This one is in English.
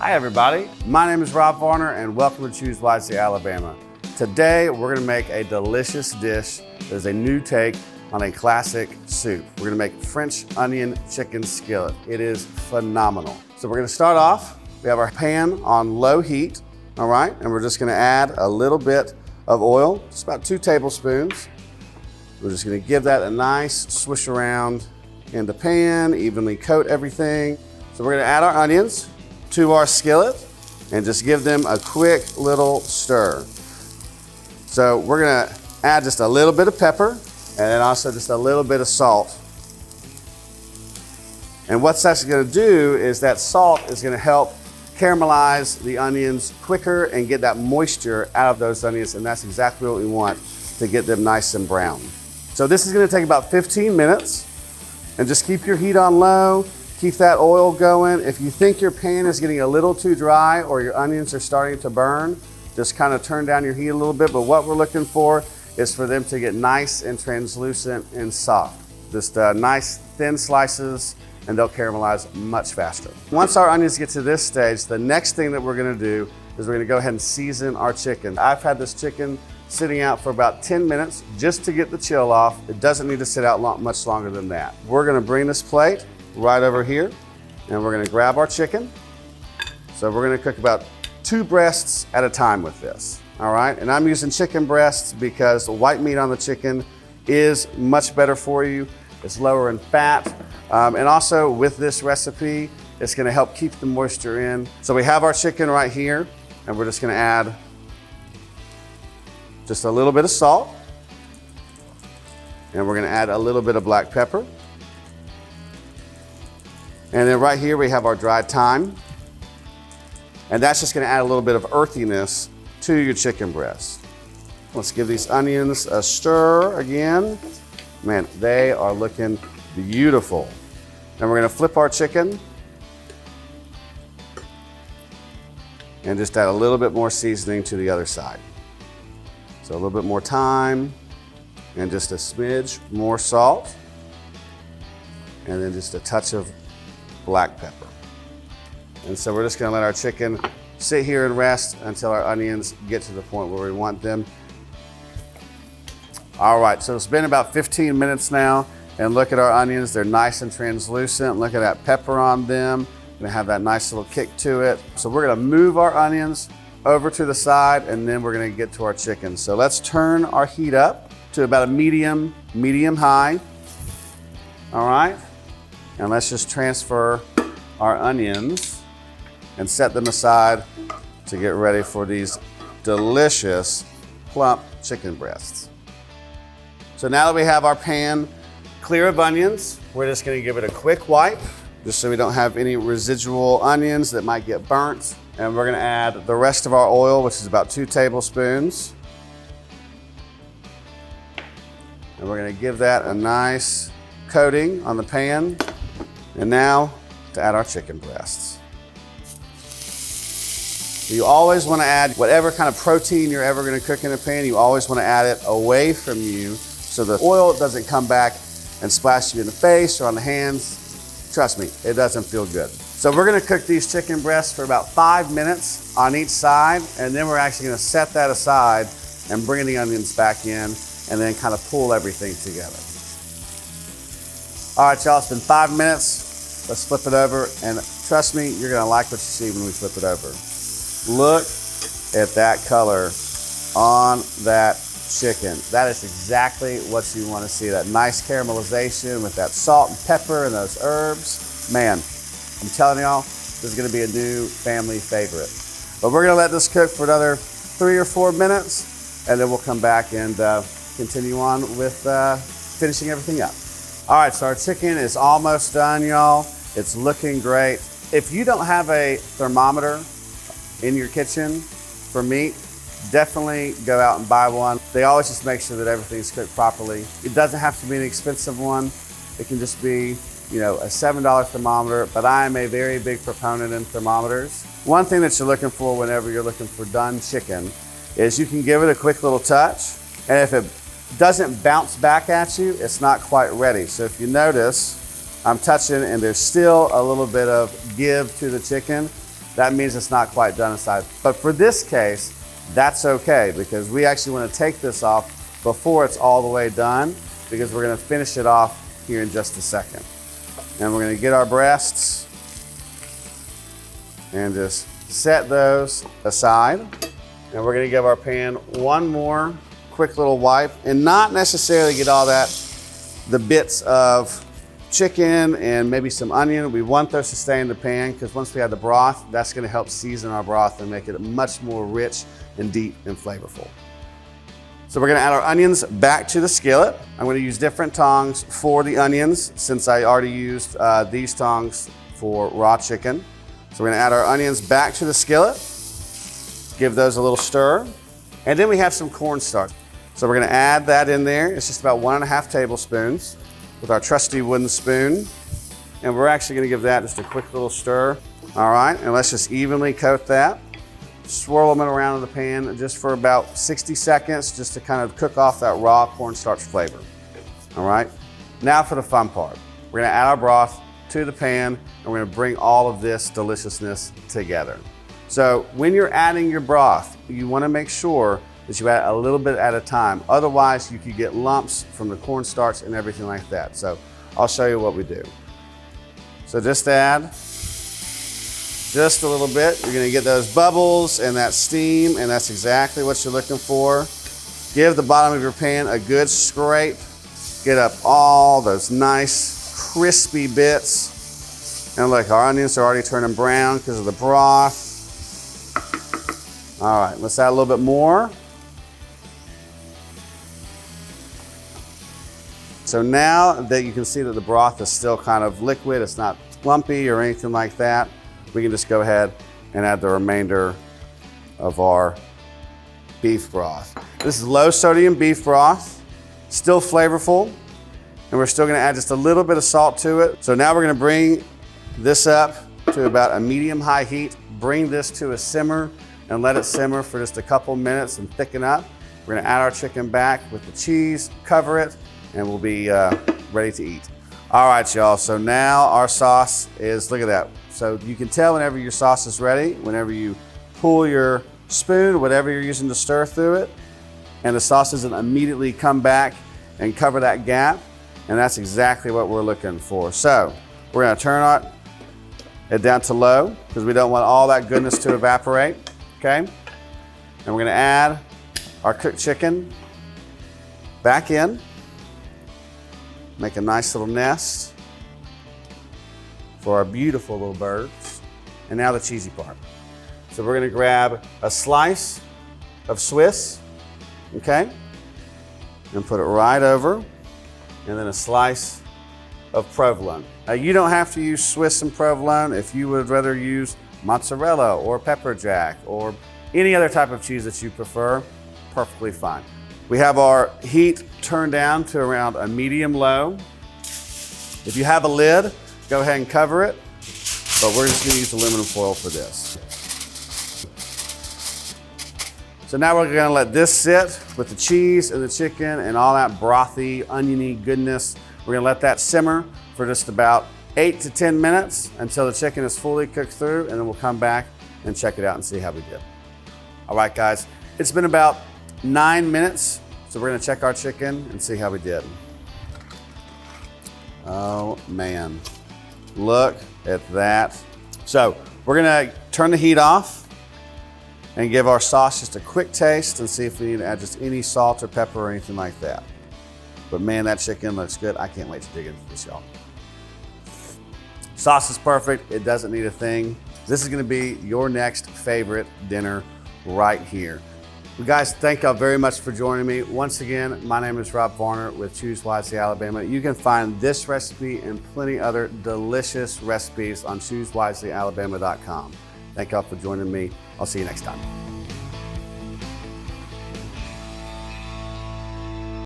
Hi everybody, my name is Rob Varner and welcome to Choose Wisely, Alabama. Today we're going to make a delicious dish that is a new take on a classic soup. We're going to make French onion chicken skillet. It is phenomenal. So we're going to start off, we have our pan on low heat, all right, and we're just going to add a little bit of oil, just about 2 tablespoons. We're just going to give that a nice swish around in the pan, evenly coat everything. So we're going to add our onions to our skillet and just give them a quick little stir. So we're gonna add just a little bit of pepper and then also just a little bit of salt. And what's that's gonna do is that salt is gonna help caramelize the onions quicker and get that moisture out of those onions, and that's exactly what we want to get them nice and brown. So this is gonna take about 15 minutes, and just keep your heat on low. Keep that oil going. If you think your pan is getting a little too dry or your onions are starting to burn, just kind of turn down your heat a little bit. But what we're looking for is for them to get nice and translucent and soft. Just nice thin slices, and they'll caramelize much faster. Once our onions get to this stage, the next thing that we're gonna do is we're gonna go ahead and season our chicken. I've had this chicken sitting out for about 10 minutes just to get the chill off. It doesn't need to sit out much longer than that. We're gonna bring this plate right over here, and we're gonna grab our chicken. So we're gonna cook about 2 breasts at a time with this, all right? And I'm using chicken breasts because the white meat on the chicken is much better for you. It's lower in fat. And also with this recipe, it's gonna help keep the moisture in. So we have our chicken right here, and we're just gonna add just a little bit of salt, and we're gonna add a little bit of black pepper. And then right here we have our dried thyme. And that's just gonna add a little bit of earthiness to your chicken breast. Let's give these onions a stir again. Man, they are looking beautiful. Then we're gonna flip our chicken and just add a little bit more seasoning to the other side. So a little bit more thyme and just a smidge more salt. And then just a touch of black pepper. And so we're just gonna let our chicken sit here and rest until our onions get to the point where we want them. All right, so it's been about 15 minutes now, and look at our onions. They're nice and translucent. Look at that pepper on them. Gonna have that nice little kick to it. So we're gonna move our onions over to the side, and then we're gonna get to our chicken. So let's turn our heat up to about a medium high. All right. And let's just transfer our onions and set them aside to get ready for these delicious plump chicken breasts. So now that we have our pan clear of onions, we're just gonna give it a quick wipe, just so we don't have any residual onions that might get burnt. And we're gonna add the rest of our oil, which is about 2 tablespoons. And we're gonna give that a nice coating on the pan. And now to add our chicken breasts. You always want to add whatever kind of protein you're ever going to cook in a pan, you always want to add it away from you so the oil doesn't come back and splash you in the face or on the hands. Trust me, it doesn't feel good. So we're going to cook these chicken breasts for about 5 minutes on each side, and then we're actually going to set that aside and bring the onions back in and then kind of pull everything together. All right, y'all, it's been 5 minutes. Let's flip it over, and trust me, you're gonna like what you see when we flip it over. Look at that color on that chicken. That is exactly what you wanna see, that nice caramelization with that salt and pepper and those herbs. Man, I'm telling y'all, this is gonna be a new family favorite. But we're gonna let this cook for another 3 or 4 minutes, and then we'll come back and continue on with finishing everything up. All right, so our chicken is almost done, y'all. It's looking great. If you don't have a thermometer in your kitchen for meat, definitely go out and buy one. They always just make sure that everything's cooked properly. It doesn't have to be an expensive one. It can just be, you know, a $7 thermometer, but I am a very big proponent in thermometers. One thing that you're looking for whenever you're looking for done chicken is you can give it a quick little touch, and if it doesn't bounce back at you, it's not quite ready. So if you notice, I'm touching and there's still a little bit of give to the chicken, that means it's not quite done inside. But for this case, that's okay, because we actually want to take this off before it's all the way done, because we're going to finish it off here in just a second. And we're going to get our breasts and just set those aside. And we're going to give our pan one more quick little wipe, and not necessarily get all the bits of chicken and maybe some onion. We want those to stay in the pan, because once we add the broth, that's going to help season our broth and make it much more rich and deep and flavorful. So we're going to add our onions back to the skillet. I'm going to use different tongs for the onions, since I already used these tongs for raw chicken. So we're going to add our onions back to the skillet, give those a little stir, and then we have some cornstarch. So we're going to add that in there. It's just about 1.5 tablespoons with our trusty wooden spoon. And we're actually going to give that just a quick little stir. All right, and let's just evenly coat that. Swirl them around in the pan just for about 60 seconds, just to kind of cook off that raw cornstarch flavor. All right, now for the fun part. We're gonna add our broth to the pan, and we're gonna bring all of this deliciousness together. So when you're adding your broth, you wanna make sure that you add a little bit at a time. Otherwise, you could get lumps from the cornstarch and everything like that. So I'll show you what we do. So just add just a little bit. You're gonna get those bubbles and that steam, and that's exactly what you're looking for. Give the bottom of your pan a good scrape. Get up all those nice crispy bits. And look, our onions are already turning brown because of the broth. All right, let's add a little bit more. So now that you can see that the broth is still kind of liquid, it's not lumpy or anything like that, we can just go ahead and add the remainder of our beef broth. This is low sodium beef broth, still flavorful, and we're still gonna add just a little bit of salt to it. So now we're gonna bring this up to about a medium-high heat, bring this to a simmer, and let it simmer for just a couple minutes and thicken up. We're gonna add our chicken back with the cheese, cover it, and we'll be ready to eat. All right, y'all, so now our sauce is, look at that. So you can tell whenever your sauce is ready, whenever you pull your spoon, whatever you're using to stir through it, and the sauce doesn't immediately come back and cover that gap, and that's exactly what we're looking for. So we're gonna turn it down to low, because we don't want all that goodness to evaporate, okay? And we're gonna add our cooked chicken back in, make a nice little nest for our beautiful little birds. And now the cheesy part. So we're gonna grab a slice of Swiss, okay? And put it right over, and then a slice of provolone. Now you don't have to use Swiss and provolone. If you would rather use mozzarella or pepper jack or any other type of cheese that you prefer, perfectly fine. We have our heat turned down to around a medium-low. If you have a lid, go ahead and cover it, but we're just gonna use aluminum foil for this. So now we're gonna let this sit with the cheese and the chicken and all that brothy, oniony goodness. We're gonna let that simmer for just about 8 to 10 minutes until the chicken is fully cooked through, and then we'll come back and check it out and see how we did. All right, guys, it's been about 9 minutes, so we're gonna check our chicken and see how we did. Oh man, look at that. So we're gonna turn the heat off and give our sauce just a quick taste and see if we need to add just any salt or pepper or anything like that. But man, that chicken looks good. I can't wait to dig into this, y'all. Sauce is perfect. It doesn't need a thing. This is gonna be your next favorite dinner right here. Well, guys, thank y'all very much for joining me. Once again, my name is Rob Varner with Choose Wisely Alabama. You can find this recipe and plenty other delicious recipes on ChooseWiselyAlabama.com. Thank y'all for joining me. I'll see you next time.